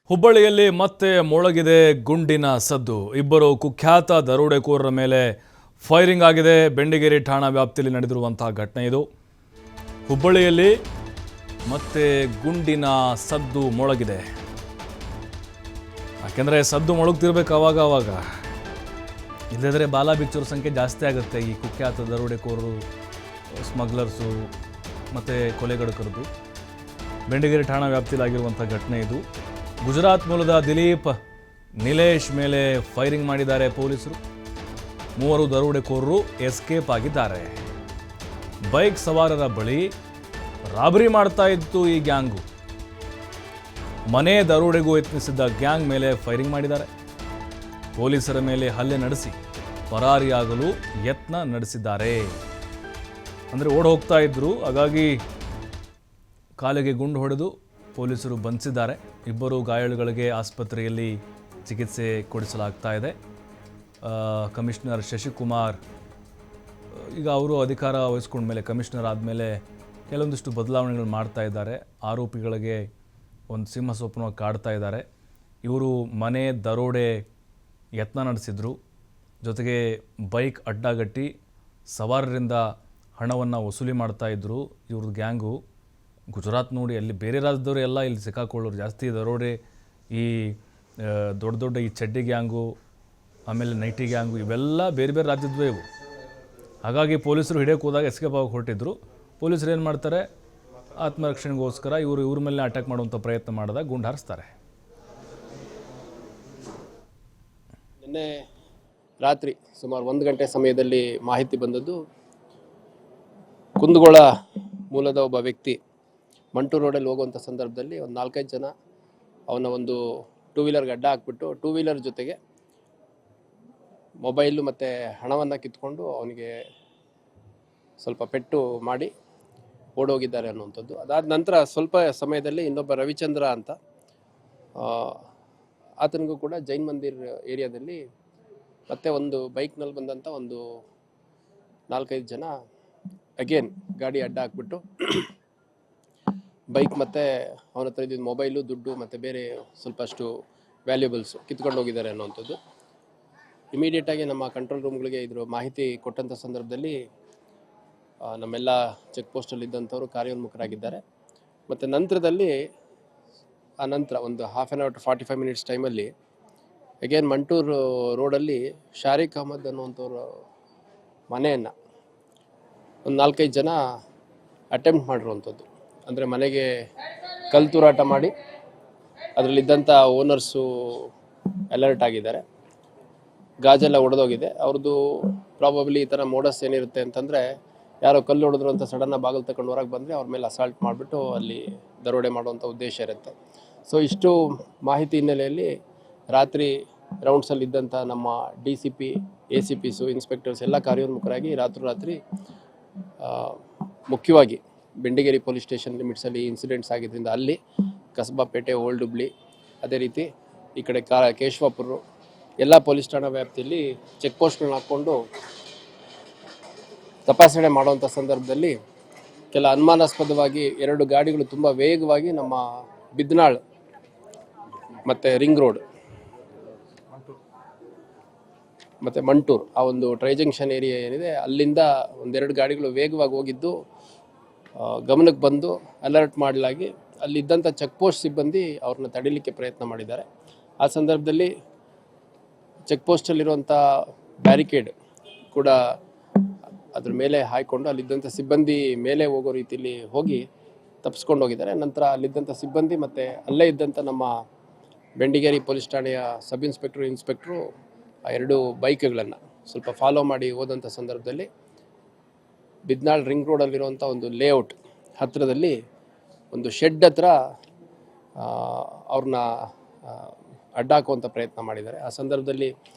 ಹುಬ್ಬಳ್ಳಿಯಲ್ಲಿ ಮತ್ತೆ ಮೊಳಗಿದೆ ಗುಂಡಿನ ಸದ್ದು. ಇಬ್ಬರು ಕುಖ್ಯಾತ ದರೋಡೆಕೋರರ ಮೇಲೆ ಫೈರಿಂಗ್ ಆಗಿದೆ. ಬೆಂಡಿಗೇರಿ ಠಾಣಾ ವ್ಯಾಪ್ತಿಯಲ್ಲಿ ನಡೆದಿರುವಂತಹ ಘಟನೆ ಇದು. ಹುಬ್ಬಳ್ಳಿಯಲ್ಲಿ ಮತ್ತೆ ಗುಂಡಿನ ಸದ್ದು ಮೊಳಗಿದೆ. ಯಾಕೆಂದರೆ ಸದ್ದು ಮೊಳಗ್ತಿರ್ಬೇಕು ಅವಾಗ. ಇಲ್ಲದ್ರೆ ಬಾಲ ಬಿಚ್ಚೋರ ಸಂಖ್ಯೆ ಜಾಸ್ತಿ ಆಗುತ್ತೆ. ಈ ಕುಖ್ಯಾತ ದರೋಡೆಕೋರರು, ಸ್ಮಗ್ಲರ್ಸು ಮತ್ತು ಕೊಲೆಗಡಕರದು. ಬೆಂಡಿಗೇರಿ ಠಾಣಾ ವ್ಯಾಪ್ತಿಯಲ್ಲಿ ಆಗಿರುವಂಥ ಘಟನೆ ಇದು. ಗುಜರಾತ್ ಮೂಲದ ದಿಲೀಪ್ ನಿಲೇಶ್ ಮೇಲೆ ಫೈರಿಂಗ್ ಮಾಡಿದ್ದಾರೆ ಪೊಲೀಸರು. 3 ದರೋಡೆಕೋರರು ಎಸ್ಕೇಪ್ ಆಗಿದ್ದಾರೆ. ಬೈಕ್ ಸವಾರರ ಬಳಿ ರಾಬರಿ ಮಾಡ್ತಾ ಇತ್ತು ಈ ಗ್ಯಾಂಗು. ಮನೆ ದರೋಡೆಗೂ ಯತ್ನಿಸಿದ್ದ ಗ್ಯಾಂಗ್ ಮೇಲೆ ಫೈರಿಂಗ್ ಮಾಡಿದ್ದಾರೆ. ಪೊಲೀಸರ ಮೇಲೆ ಹಲ್ಲೆ ನಡೆಸಿ ಪರಾರಿಯಾಗಲು ಯತ್ನ ನಡೆಸಿದ್ದಾರೆ. ಅಂದರೆ ಓಡ್ ಹೋಗ್ತಾ ಇದ್ರು, ಹಾಗಾಗಿ ಕಾಲಿಗೆ ಗುಂಡು ಹೊಡೆದು ಪೊಲೀಸರು ಬಂಧಿಸಿದ್ದಾರೆ. ಇಬ್ಬರು ಗಾಯಾಳುಗಳಿಗೆ ಆಸ್ಪತ್ರೆಯಲ್ಲಿ ಚಿಕಿತ್ಸೆ ಕೊಡಿಸಲಾಗ್ತಾ ಇದೆ. ಕಮಿಷನರ್ ಶಶಿಕುಮಾರ್ ಈಗ ಅವರು ಅಧಿಕಾರ ವಹಿಸ್ಕೊಂಡ ಮೇಲೆ, ಕಮಿಷನರ್ ಆದಮೇಲೆ ಕೆಲವೊಂದಿಷ್ಟು ಬದಲಾವಣೆಗಳು ಮಾಡ್ತಾ ಇದ್ದಾರೆ. ಆರೋಪಿಗಳಿಗೆ ಒಂದು ಸಿಂಹ ಸ್ವಪ್ನವಾಗಿ ಕಾಡ್ತಾ ಇದ್ದಾರೆ. ಇವರು ಮನೆ ದರೋಡೆ ಯತ್ನ ನಡೆಸಿದ್ರು. ಜೊತೆಗೆ ಬೈಕ್ ಅಡ್ಡಗಟ್ಟಿ ಸವಾರರಿಂದ ಹಣವನ್ನು ವಸೂಲಿ ಮಾಡ್ತಾ ಇದ್ದರು. ಇವ್ರದ್ದು ಗ್ಯಾಂಗು ಗುಜರಾತ್ ನೋಡಿ, ಅಲ್ಲಿ ಬೇರೆ ರಾಜ್ಯದವರು ಎಲ್ಲ ಇಲ್ಲಿ ಸಿಕ್ಕಾಕೊಳ್ಳೋರು ಜಾಸ್ತಿ. ದರೋಡೆ ಈ ದೊಡ್ಡ ಈ ಚಡ್ಡಿ ಗ್ಯಾಂಗು, ಆಮೇಲೆ ನೈಟಿ ಗ್ಯಾಂಗು, ಇವೆಲ್ಲ ಬೇರೆ ಬೇರೆ ರಾಜ್ಯದ್ವೇ ಇವು. ಹಾಗಾಗಿ ಪೊಲೀಸರು ಹಿಡಿಯೋಕೆ ಹೋದಾಗ ಎಸ್ಕೇಪ್ ಆಗಿ ಹೊರಟಿದ್ರು. ಪೊಲೀಸರು ಏನು ಮಾಡ್ತಾರೆ, ಆತ್ಮರಕ್ಷಣೆಗೋಸ್ಕರ ಇವ್ರ ಮೇಲೆ ಅಟ್ಯಾಕ್ ಮಾಡುವಂಥ ಪ್ರಯತ್ನ ಮಾಡಿದಾಗ ಗುಂಡು ಹಾರಿಸ್ತಾರೆ. ನಿನ್ನೆ ರಾತ್ರಿ ಸುಮಾರು 1 ಗಂಟೆ ಸಮಯದಲ್ಲಿ ಮಾಹಿತಿ ಬಂದದ್ದು, ಕುಂದಗೋಳ ಮೂಲದ ಒಬ್ಬ ವ್ಯಕ್ತಿ ಮಂಟೂರು ರೋಡಲ್ಲಿ ಹೋಗುವಂಥ ಸಂದರ್ಭದಲ್ಲಿ ಒಂದು 4-5 ಜನ ಅವನ ಒಂದು 2 ವೀಲರ್ಗೆ ಅಡ್ಡ ಹಾಕ್ಬಿಟ್ಟು 2 ವೀಲರ್ ಜೊತೆಗೆ ಮೊಬೈಲು ಮತ್ತು ಹಣವನ್ನು ಕಿತ್ಕೊಂಡು ಅವನಿಗೆ ಸ್ವಲ್ಪ ಪೆಟ್ಟು ಮಾಡಿ ಓಡೋಗಿದ್ದಾರೆ ಅನ್ನುವಂಥದ್ದು. ಅದಾದ ನಂತರ ಸ್ವಲ್ಪ ಸಮಯದಲ್ಲಿ ಇನ್ನೊಬ್ಬ ರವಿಚಂದ್ರ ಅಂತ ಆತನಿಗೂ ಕೂಡ ಜೈನ್ ಮಂದಿರ್ ಏರಿಯಾದಲ್ಲಿ ಮತ್ತೆ ಒಂದು ಬೈಕ್ನಲ್ಲಿ ಬಂದಂಥ ಒಂದು 4-5 ಜನ ಅಗೇನ್ ಗಾಡಿ ಅಡ್ಡ ಹಾಕ್ಬಿಟ್ಟು ಬೈಕ್ ಮತ್ತು ಅವನ ಹತ್ರ ಇದ್ದಿದ್ದು ಮೊಬೈಲು, ದುಡ್ಡು ಮತ್ತು ಬೇರೆ ಸ್ವಲ್ಪಷ್ಟು ವ್ಯಾಲ್ಯೂಬಲ್ಸು ಕಿತ್ಕೊಂಡು ಹೋಗಿದ್ದಾರೆ ಅನ್ನುವಂಥದ್ದು. ಇಮಿಡಿಯೇಟಾಗಿ ನಮ್ಮ ಕಂಟ್ರೋಲ್ ರೂಮ್ಗಳಿಗೆ ಇದ್ರ ಮಾಹಿತಿ ಕೊಟ್ಟಂಥ ಸಂದರ್ಭದಲ್ಲಿ ನಮ್ಮೆಲ್ಲ ಚೆಕ್ ಪೋಸ್ಟಲ್ಲಿದ್ದಂಥವರು ಕಾರ್ಯೋನ್ಮುಖರಾಗಿದ್ದಾರೆ. ಮತ್ತು ನಂತರದಲ್ಲಿ ಆ ನಂತರ ಒಂದು 1/2 hour to 45 minutes ಟೈಮಲ್ಲಿ ಅಗೇನ್ ಮಂಟೂರು ರೋಡಲ್ಲಿ ಶಾರಿಕ್ ಅಹಮದ್ ಅನ್ನುವಂಥವ್ರ ಮನೆಯನ್ನು ಒಂದು 4-5 ಜನ ಅಟೆಂಪ್ಟ್ ಮಾಡಿರುವಂಥದ್ದು. ಅಂದರೆ ಮನೆಗೆ ಕಲ್ಲು ತೂರಾಟ ಮಾಡಿ ಅದರಲ್ಲಿದ್ದಂಥ ಓನರ್ಸು ಅಲರ್ಟ್ ಆಗಿದ್ದಾರೆ. ಗಾಜೆಲ್ಲ ಒಡೆದೋಗಿದೆ. ಅವ್ರದ್ದು ಪ್ರಾಬಬ್ಲಿ ಈ ಥರ ಮೋಡಸ್ ಏನಿರುತ್ತೆ ಅಂತಂದರೆ, ಯಾರೋ ಕಲ್ಲು ಹೊಡೆದ್ರು ಅಂತ ಸಡನ್ನಾಗಿ ಬಾಗಿಲು ತಗೊಂಡು ಹೊರಗೆ ಬಂದರೆ ಅವ್ರ ಮೇಲೆ ಅಸಾಲ್ಟ್ ಮಾಡಿಬಿಟ್ಟು ಅಲ್ಲಿ ದರೋಡೆ ಮಾಡುವಂಥ ಉದ್ದೇಶ ಇರುತ್ತೆ. ಸೊ ಇಷ್ಟು ಮಾಹಿತಿ ಹಿನ್ನೆಲೆಯಲ್ಲಿ ರಾತ್ರಿ ರೌಂಡ್ಸಲ್ಲಿದ್ದಂಥ ನಮ್ಮ DCP, ACPಸು, ಇನ್ಸ್ಪೆಕ್ಟರ್ಸ್ ಎಲ್ಲ ಕಾರ್ಯೋನ್ಮುಖರಾಗಿ ರಾತ್ರಿ ಮುಖ್ಯವಾಗಿ ಬೆಂಡಿಗೇರಿ ಪೊಲೀಸ್ ಸ್ಟೇಷನ್ ಲಿಮಿಟ್ಸಲ್ಲಿ ಇನ್ಸಿಡೆಂಟ್ಸ್ ಆಗಿದ್ದರಿಂದ ಅಲ್ಲಿ ಕಸಬಾಪೇಟೆ, ಓಲ್ಡ್ ಹುಬ್ಳಿ, ಅದೇ ರೀತಿ ಈ ಕಡೆ ಕೇಶವಾಪುರ ಎಲ್ಲ ಪೊಲೀಸ್ ಠಾಣಾ ವ್ಯಾಪ್ತಿಯಲ್ಲಿ ಚೆಕ್ ಪೋಸ್ಟ್ಗಳನ್ನ ಹಾಕ್ಕೊಂಡು ತಪಾಸಣೆ ಮಾಡುವಂಥ ಸಂದರ್ಭದಲ್ಲಿ ಕೆಲ ಅನುಮಾನಾಸ್ಪದವಾಗಿ 2 ಗಾಡಿಗಳು ತುಂಬ ವೇಗವಾಗಿ ನಮ್ಮ ಬಿದ್ನಾಳ್ ಮತ್ತು ರಿಂಗ್ ರೋಡ್ ಮತ್ತು ಮಂಟೂರು ಆ ಒಂದು ಟ್ರೈ ಜಂಕ್ಷನ್ ಏರಿಯಾ ಏನಿದೆ ಅಲ್ಲಿಂದ 1-2 ಗಾಡಿಗಳು ವೇಗವಾಗಿ ಹೋಗಿದ್ದು ಗಮನಕ್ಕೆ ಬಂದು ಅಲರ್ಟ್ ಮಾಡಲಾಗಿ ಅಲ್ಲಿದ್ದಂಥ ಚೆಕ್ ಪೋಸ್ಟ್ ಸಿಬ್ಬಂದಿ ಅವ್ರನ್ನ ತಡೀಲಿಕ್ಕೆ ಪ್ರಯತ್ನ ಮಾಡಿದ್ದಾರೆ. ಆ ಸಂದರ್ಭದಲ್ಲಿ ಚೆಕ್ ಪೋಸ್ಟಲ್ಲಿರುವಂಥ ಬ್ಯಾರಿಕೇಡ್ ಕೂಡ ಅದ್ರ ಮೇಲೆ ಹಾಯ್ಕೊಂಡು ಅಲ್ಲಿದ್ದಂಥ ಸಿಬ್ಬಂದಿ ಮೇಲೆ ಹೋಗೋ ರೀತಿಯಲ್ಲಿ ಹೋಗಿ ತಪ್ಪಿಸ್ಕೊಂಡು ಹೋಗಿದ್ದಾರೆ. ನಂತರ ಅಲ್ಲಿದ್ದಂಥ ಸಿಬ್ಬಂದಿ ಮತ್ತು ಅಲ್ಲೇ ಇದ್ದಂಥ ನಮ್ಮ ಬೆಂಡಿಗೇರಿ ಪೊಲೀಸ್ ಠಾಣೆಯ ಸಬ್ ಇನ್ಸ್ಪೆಕ್ಟ್ರು ಆ 2 ಬೈಕ್ಗಳನ್ನು ಸ್ವಲ್ಪ ಫಾಲೋ ಮಾಡಿ ಹೋದಂಥ ಸಂದರ್ಭದಲ್ಲಿ ಬಿದ್ನಾಳ್ ರಿಂಗ್ ರೋಡಲ್ಲಿರುವಂಥ ಒಂದು ಲೇಔಟ್ ಹತ್ತಿರದಲ್ಲಿ ಒಂದು ಶೆಡ್ ಹತ್ರ ಅವ್ರನ್ನ ಅಡ್ಡ ಹಾಕುವಂಥ ಪ್ರಯತ್ನ ಮಾಡಿದ್ದಾರೆ. ಆ ಸಂದರ್ಭದಲ್ಲಿ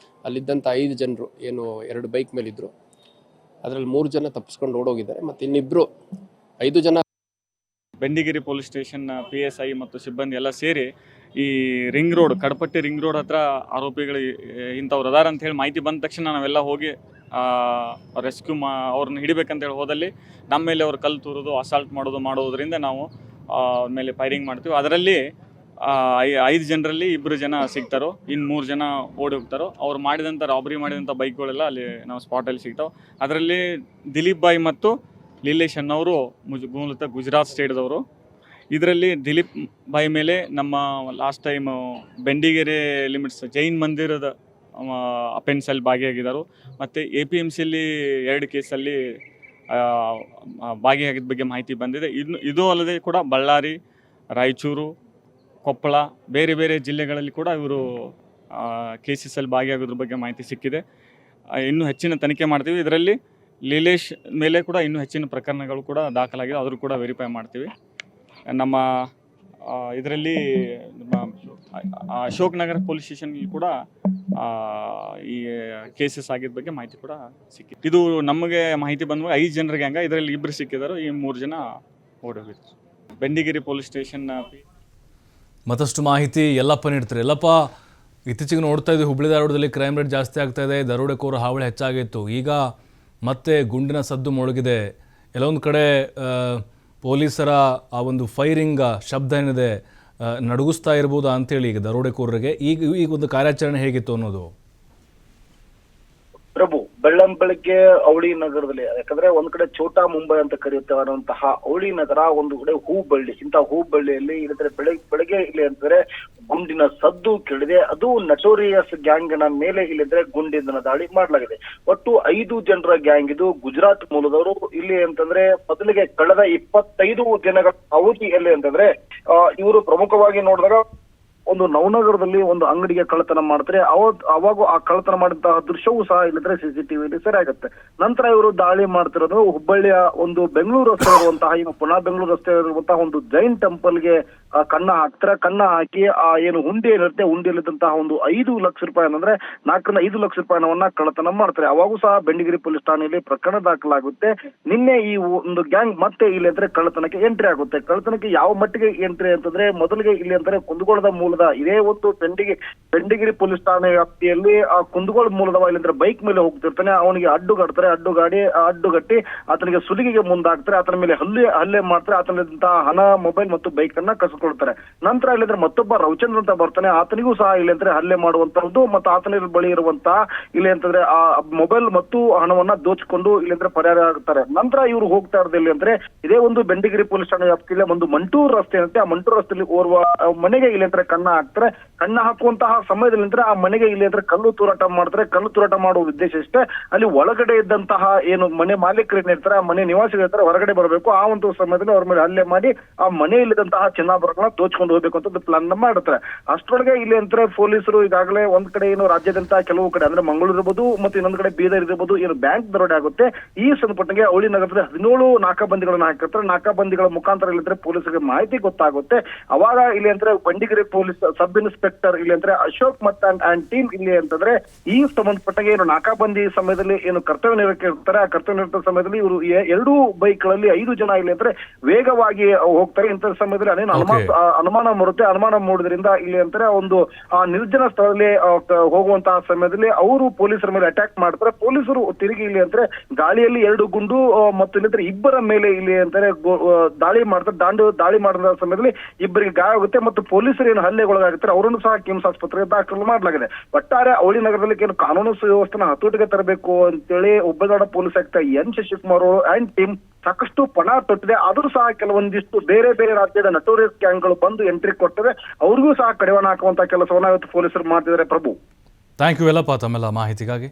ಅಲ್ಲಿದ್ದಂಥ 5 ಜನರು ಏನು 2 ಬೈಕ್ ಮೇಲಿದ್ದರು, ಅದರಲ್ಲಿ 3 ಜನ ತಪ್ಪಿಸ್ಕೊಂಡು ಓಡೋಗಿದ್ದಾರೆ. ಮತ್ತು ಇನ್ನಿಬ್ಬರು 5 ಜನ ಬೆಂಡಿಗೇರಿ ಪೊಲೀಸ್ ಸ್ಟೇಷನ್ PSI ಮತ್ತು ಸಿಬ್ಬಂದಿ ಎಲ್ಲ ಸೇರಿ ಈ ring road, Kadapatti ring road ಹತ್ರ ಆರೋಪಿಗಳು ಇಂಥವ್ರು ಅದಾರ ಅಂತ ಹೇಳಿ ಮಾಹಿತಿ ಬಂದ ತಕ್ಷಣ ನಾವೆಲ್ಲ ಹೋಗಿ ರೆಸ್ಕ್ಯೂ ಅವ್ರನ್ನ ಹಿಡಿಬೇಕಂತೇಳಿ ಹೋದಲ್ಲಿ ನಮ್ಮ ಮೇಲೆ ಅವ್ರು ಕಲ್ಲು ತೂರೋದು, ಅಸಾಲ್ಟ್ ಮಾಡೋದ್ರಿಂದ ನಾವು ಮೇಲೆ ಫೈರಿಂಗ್ ಮಾಡ್ತೀವಿ. ಅದರಲ್ಲಿ 5 ಜನರಲ್ಲಿ 2 ಜನ ಸಿಗ್ತಾರೋ, ಇನ್ನು 3 ಜನ ಓಡಿ ಹೋಗ್ತಾರೋ. ಅವ್ರು ಮಾಡಿದಂಥ ರಾಬರಿ ಮಾಡಿದಂಥ ಬೈಕ್ಗಳೆಲ್ಲ ಅಲ್ಲಿ ನಾವು ಸ್ಪಾಟಲ್ಲಿ ಸಿಗ್ತಾವೆ. ಅದರಲ್ಲಿ ದಿಲೀಪ್ ಬಾಯ್ ಮತ್ತು ಲೀಲೇಶ್ ಅನ್ನೋರು ಮೂಲತಃ ಗುಜರಾತ್ ಸ್ಟೇಟ್ದವರು. ಇದರಲ್ಲಿ ದಿಲೀಪ್ ಬಾಯ್ ಮೇಲೆ ನಮ್ಮ last time Bendigere limits Jain ಮಂದಿರದ ಅಫೆನ್ಸಲ್ಲಿ ಭಾಗಿಯಾಗಿದ್ದರು. ಮತ್ತು APMCಯಲ್ಲಿ 2 ಕೇಸಲ್ಲಿ ಭಾಗಿಯಾಗಿದ್ದ ಬಗ್ಗೆ ಮಾಹಿತಿ ಬಂದಿದೆ. ಇದು ಅಲ್ಲದೆ ಕೂಡ ಬಳ್ಳಾರಿ, ರಾಯಚೂರು, ಕೊಪ್ಪಳ, ಬೇರೆ ಬೇರೆ ಜಿಲ್ಲೆಗಳಲ್ಲಿ ಕೂಡ ಇವರು ಕೇಸಸಲ್ಲಿ ಭಾಗಿಯಾಗೋದ್ರ ಬಗ್ಗೆ ಮಾಹಿತಿ ಸಿಕ್ಕಿದೆ. ಇನ್ನೂ ಹೆಚ್ಚಿನ ತನಿಖೆ ಮಾಡ್ತೀವಿ. ಇದರಲ್ಲಿ ಲೀಲೇಶ್ ಮೇಲೆ ಕೂಡ ಇನ್ನೂ ಹೆಚ್ಚಿನ ಪ್ರಕರಣಗಳು ಕೂಡ ದಾಖಲಾಗಿದೆ, ಆದರೂ ಕೂಡ ವೆರಿಫೈ ಮಾಡ್ತೀವಿ. ನಮ್ಮ ಇದರಲ್ಲಿ ಅಶೋಕ್ ನಗರ ಪೊಲೀಸ್ ಸ್ಟೇಷನ್ನಲ್ಲಿ ಕೂಡ ಈ ಕೇಸಸ್ ಆಗಿದ್ದ ಬಗ್ಗೆ ಮಾಹಿತಿ ಕೂಡ ಸಿಕ್ಕಿದೆ. ಇದು ನಮಗೆ ಮಾಹಿತಿ ಬಂದಾಗ 5 ಜನರ ಗ್ಯಾಂಗ, ಇದರಲ್ಲಿ 2 ಸಿಕ್ಕಿದ್ದಾರೆ, ಈ 3 ಜನ ಓಡೋಗಿದ್ರು. Bendigeri police station. ಮತ್ತಷ್ಟು ಮಾಹಿತಿ ಯಲ್ಲಪ್ಪ ನೀಡ್ತಾರೆ. ಯಲ್ಲಪ್ಪ, ಇತ್ತೀಚೆಗೆ ನೋಡ್ತಾ ಇದ್ದೀವಿ ಹುಬ್ಬಳ್ಳಿ ಧಾರವಾಡದಲ್ಲಿ ಕ್ರೈಮ್ ರೇಟ್ ಜಾಸ್ತಿ ಆಗ್ತಾ ಇದೆ, ದರೋಡೆಕೋರ ಹಾವಳಿ ಹೆಚ್ಚಾಗಿತ್ತು. ಈಗ ಮತ್ತೆ ಗುಂಡಿನ ಸದ್ದು ಮೊಳಗಿದೆ. ಎಲ್ಲೊಂದು ಕಡೆ ಪೊಲೀಸರ ಆ ಒಂದು ಫೈರಿಂಗ್ ಶಬ್ದ ಏನಿದೆ ನಡುಗಿಸ್ತಾ ಇರ್ಬೋದಾ ಅಂತೇಳಿ ಈಗ ದರೋಡೆಕೋರರಿಗೆ ಈಗ ಒಂದು ಕಾರ್ಯಾಚರಣೆ ಹೇಗಿತ್ತು ಅನ್ನೋದು. ಪ್ರಭು, ಬೆಳ್ಳಂಬೆಳಗ್ಗೆ ಅವಳಿ ನಗರದಲ್ಲಿ, ಯಾಕಂದ್ರೆ ಒಂದ್ ಕಡೆ ಛೋಟಾ ಮುಂಬೈ ಅಂತ ಕರೆಯುತ್ತೇವಂತಹ ಅವಳಿ ನಗರ, ಒಂದು ಕಡೆ ಹೂಬಳ್ಳಿ. ಇಂತಹ ಹೂಬಳ್ಳಿಯಲ್ಲಿ ಇಲ್ಲಿದ್ರೆ ಬೆಳಗ್ಗೆ ಇಲ್ಲಿ ಅಂತಂದ್ರೆ ಗುಂಡಿನ ಸದ್ದು ಕೇಳಿದೆ. ಅದು ನಟೋರಿಯಸ್ ಗ್ಯಾಂಗ್ನ ಮೇಲೆ ಇಲ್ಲಿದ್ರೆ ಗುಂಡಿನ ದಾಳಿ ಮಾಡಲಾಗಿದೆ. ಒಟ್ಟು 5 ಜನರ ಗ್ಯಾಂಗ್ ಇದು, ಗುಜರಾತ್ ಮೂಲದವರು. ಇಲ್ಲಿ ಅಂತಂದ್ರೆ ಮೊದಲಿಗೆ ಕಳೆದ 25 ದಿನಗಳ ಅವಧಿಯಲ್ಲಿ ಅಂತಂದ್ರೆ ಇವರು ಪ್ರಮುಖವಾಗಿ ನೋಡಿದಾಗ ಒಂದು ನವನಗರದಲ್ಲಿ ಒಂದು ಅಂಗಡಿಗೆ ಕಳ್ಳತನ ಮಾಡ್ತಾರೆ. ಅವಾಗ ಆ ಕಳ್ಳತನ ಮಾಡಿದಂತಹ ದೃಶ್ಯವೂ ಸಹ ಇಲ್ಲಿದ್ರೆ CCTVಯಲ್ಲಿ ಸೆರೆ ಆಗುತ್ತೆ. ನಂತರ ಇವರು ದಾಳಿ ಮಾಡ್ತಿರೋದು ಹುಬ್ಬಳ್ಳಿಯ ಒಂದು ಬೆಂಗಳೂರು ರಸ್ತೆ ಇರುವಂತಹ, ಈಗ ಪುನಃ ಬೆಂಗಳೂರು ರಸ್ತೆ ಇರುವಂತಹ ಒಂದು ಜೈನ್ ಟೆಂಪಲ್ಗೆ ಕನ್ನ ಹಾಕ್ತಾರೆ. ಕನ್ನ ಹಾಕಿ ಆ ಏನು ಹುಂಡಿ ಏನಿರುತ್ತೆ, ಹುಂಡಿಯಲ್ಲಿದ್ದಂತಹ ಒಂದು 5 ಲಕ್ಷ ರೂಪಾಯಿ ಅಂದ್ರೆ 4 ರಿಂದ 5 ಲಕ್ಷ ರೂಪಾಯಿ ಹಣವನ್ನ ಕಳ್ಳತನ ಮಾಡ್ತಾರೆ. ಅವಾಗೂ ಸಹ ಬೆಂಡಿಗೇರಿ ಪೊಲೀಸ್ ಠಾಣೆಯಲ್ಲಿ ಪ್ರಕರಣ ದಾಖಲಾಗುತ್ತೆ. ನಿನ್ನೆ ಈ ಒಂದು ಗ್ಯಾಂಗ್ ಮತ್ತೆ ಇಲ್ಲಿ ಅಂದ್ರೆ ಕಳ್ಳತನಕ್ಕೆ ಎಂಟ್ರಿ ಆಗುತ್ತೆ. ಕಳ್ಳತನಕ್ಕೆ ಯಾವ ಮಟ್ಟಿಗೆ ಎಂಟ್ರಿ ಅಂತಂದ್ರೆ, ಮೊದಲಿಗೆ ಇಲ್ಲಿ ಅಂದ್ರೆ ಕುಂದಗೋಳದ ಮೂಲದ ಇದೇ ಒಂದು ಬೆಂಡಿಗೇರಿ ಪೊಲೀಸ್ ಠಾಣೆ ವ್ಯಾಪ್ತಿಯಲ್ಲಿ ಆ ಕುಂದಗೋಳ ಮೂಲದವ ಇಲ್ಲಿಂದ್ರೆ ಬೈಕ್ ಮೇಲೆ ಹೋಗ್ತಿರ್ತಾನೆ. ಅವನಿಗೆ ಅಡ್ಡುಗಟ್ಟಿ ಆತನಿಗೆ ಸುಲಿಗೆಗೆ ಮುಂದಾಗ್ತಾರೆ. ಆತನ ಮೇಲೆ ಹಲ್ಲೆ ಮಾಡ್ತಾರೆ. ಆತನಿಂದ ಹಣ, ಮೊಬೈಲ್ ಮತ್ತು ಬೈಕ್ ಅನ್ನ ಕಸಿಕೊಳ್ತಾರೆ. ನಂತರ ಇಲ್ಲಿಂದ್ರೆ ಮತ್ತೊಬ್ಬ ರವಿಚಂದ್ರ ಅಂತ ಬರ್ತಾನೆ. ಆತನಿಗೂ ಸಹ ಇಲ್ಲಿ ಅಂದ್ರೆ ಹಲ್ಲೆ ಮಾಡುವಂತಹದ್ದು ಮತ್ತು ಆತನ ಬಳಿ ಇರುವಂತಹ ಇಲ್ಲಿ ಅಂತಂದ್ರೆ ಆ ಮೊಬೈಲ್ ಮತ್ತು ಹಣವನ್ನ ದೋಚಿಕೊಂಡು ಇಲ್ಲಿಂದ್ರೆ ಪರಾರಿ ಆಗ್ತಾರೆ. ನಂತರ ಇವರು ಹೋಗ್ತಾ ಇರೋದು ಇಲ್ಲಿ ಅಂದ್ರೆ ಇದೇ ಒಂದು ಬೆಂಡಿಗೇರಿ ಪೊಲೀಸ್ ಠಾಣೆ ವ್ಯಾಪ್ತಿಯಲ್ಲಿ ಒಂದು ಮಂಟೂರ್ ರಸ್ತೆ ಇರುತ್ತೆ. ಆ ಮಂಟೂರ್ ರಸ್ತೆಯಲ್ಲಿ ಓರ್ವ ಮನೆಗೆ ಇಲ್ಲಿ ಅಂದ್ರೆ ಕನ್ನ ಹಾಕ್ತಾರೆ. ಕನ್ನ ಹಾಕುವಂತಹ ಸಮಯದಲ್ಲಿ ಅಂದ್ರೆ ಆ ಮನೆಗೆ ಇಲ್ಲಿ ಅಂದ್ರೆ ಕಲ್ಲು ತೂರಾಟ ಮಾಡ್ತಾರೆ. ಕಲ್ಲು ತೂರಾಟ ಮಾಡುವ ಉದ್ದೇಶ ಇಷ್ಟೇ, ಅಲ್ಲಿ ಒಳಗಡೆ ಇದ್ದಂತಹ ಏನು ಮನೆ ಮಾಲೀಕರು ಏನಿರ್ತಾರೆ, ಆ ಮನೆ ನಿವಾಸಿಗಳು ಇರ್ತಾರೆ, ಹೊರಗಡೆ ಬರಬೇಕು. ಆ ಒಂದು ಸಮಯದಲ್ಲಿ ಅವ್ರ ಮೇಲೆ ಹಲ್ಲೆ ಮಾಡಿ ಆ ಮನೆಯಲ್ಲಿದ್ದಂತಹ ಚಿನ್ನಾಭರಣಗಳನ್ನ ದೋಚ್ಕೊಂಡು ಹೋಗ್ಬೇಕು ಅಂತ ಪ್ಲಾನ್ ಮಾಡಿರ್ತಾರೆ. ಅಷ್ಟರೊಳಗೆ ಇಲ್ಲಿ ಅಂದ್ರೆ ಪೊಲೀಸರು ಈಗಾಗಲೇ ಒಂದ್ ಕಡೆ ಏನು ರಾಜ್ಯದಂತ ಕೆಲವು ಕಡೆ ಅಂದ್ರೆ ಮಂಗಳೂರು ಇರ್ಬೋದು ಮತ್ತು ಇನ್ನೊಂದ್ ಕಡೆ ಬೀದರ್ ಇರ್ಬೋದು ಏನು ಬ್ಯಾಂಕ್ ದರೋಡೆ ಆಗುತ್ತೆ. ಈ ಸಂದರ್ಭಕ್ಕೆ ಅವಳಿ ನಗರದಲ್ಲಿ 17 ನಾಕಾಬಂದಿಗಳನ್ನ ಹಾಕಿರ್ತಾರೆ. ನಾಕಾಬಂದಿಗಳ ಮುಖಾಂತರ ಇಲ್ಲಿದ್ರೆ ಪೊಲೀಸರಿಗೆ ಮಾಹಿತಿ ಗೊತ್ತಾಗುತ್ತೆ. ಅವಾಗ ಇಲ್ಲಿ ಅಂದ್ರೆ ಬೆಂಡಿಗೇರಿ ಪೊಲೀಸ್ ಸಬ್ ಇನ್ಸ್ಪೆಕ್ಟರ್ ಇಲ್ಲಿ ಅಂದ್ರೆ ಅಶೋಕ್ ಅಂಡ್ ಟೀಮ್ ಇಲ್ಲಿ ಅಂತಂದ್ರೆ ಈ ಸಂಬಂಧಪಟ್ಟಾಗ ಏನು ನಾಕಾಬಂದಿ ಸಮಯದಲ್ಲಿ ಏನು ಕರ್ತವ್ಯ ನಿರ್ವಹಿರ್ತಾರೆ, ಆ ಕರ್ತವ್ಯ ನಿರ್ವಹಿಸಿದ ಸಮಯದಲ್ಲಿ ಇವರು 2 ಬೈಕ್ಗಳಲ್ಲಿ 5 ಜನ ಇಲ್ಲಿ ಅಂದ್ರೆ ವೇಗವಾಗಿ ಹೋಗ್ತಾರೆ. ಇಂಥ ಸಮಯದಲ್ಲಿ ಅನುಮಾನ ಮೂಡುತ್ತೆ. ಅನುಮಾನ ಮೂಡಿದ್ರಿಂದ ಇಲ್ಲಿ ಅಂತಾರೆ ಒಂದು ನಿರ್ಜನ ಸ್ಥಳದಲ್ಲಿ ಹೋಗುವಂತಹ ಸಮಯದಲ್ಲಿ ಅವರು ಪೊಲೀಸರ ಮೇಲೆ ಅಟ್ಯಾಕ್ ಮಾಡ್ತಾರೆ. ಪೊಲೀಸರು ತಿರುಗಿ ಇಲ್ಲಿ ಅಂದ್ರೆ ಗಾಳಿಯಲ್ಲಿ 2 ಗುಂಡು ಮತ್ತು ಇಲ್ಲಿ 2 ಮೇಲೆ ಇಲ್ಲಿ ಅಂತಾರೆ ದಾಳಿ ಮಾಡ್ತಾರೆ. ದಾಳಿ ಮಾಡಿದ ಸಮಯದಲ್ಲಿ 2 ಗಾಯ ಆಗುತ್ತೆ ಮತ್ತು ಪೊಲೀಸರು ಏನು ಹಲ್ಲೆಗೊಳಗಾಗುತ್ತಾರೆ ಅವರನ್ನು ಸಹ ಕಿಮ್ಸ್ ಆಸ್ಪತ್ರೆಗೆ ದಾಖಲು ಮಾಡಲಾಗಿದೆ. ಒಟ್ಟಾರೆ ಅವಳಿ ನಗರದಲ್ಲಿ ಏನು ಕಾನೂನು ಸುವ್ಯವಸ್ಥೆನ ಹತೋಟಿಗೆ ತರಬೇಕು ಅಂತೇಳಿ ಹುಬ್ಬಳ್ಳಿ ಪೊಲೀಸ್ ಆಯುಕ್ತ ಎನ್ ಶಶಿಕುಮಾರ್ ಅವರು ಅಂಡ್ ಟೀಮ್ ಸಾಕಷ್ಟು ಪಣ ತೊಟ್ಟಿದೆ. ಆದ್ರೂ ಸಹ ಕೆಲವೊಂದಿಷ್ಟು ಬೇರೆ ಬೇರೆ ರಾಜ್ಯದ ನಟೋರಿಯಸ್ ಗ್ಯಾಂಗ್ಗಳು ಬಂದು ಎಂಟ್ರಿ ಕೊಟ್ಟರೆ ಅವ್ರಿಗೂ ಸಹ ಕಡಿವಾಣ ಹಾಕುವಂತ ಕೆಲಸವನ್ನ ಇವತ್ತು ಪೊಲೀಸರು ಮಾಡ್ತಿದ್ದಾರೆ. ಪ್ರಭು, ಥ್ಯಾಂಕ್ ಯು ಎಲ್ಲಪ್ಪ ತಮ್ಮೆಲ್ಲ ಮಾಹಿತಿಗಾಗಿ.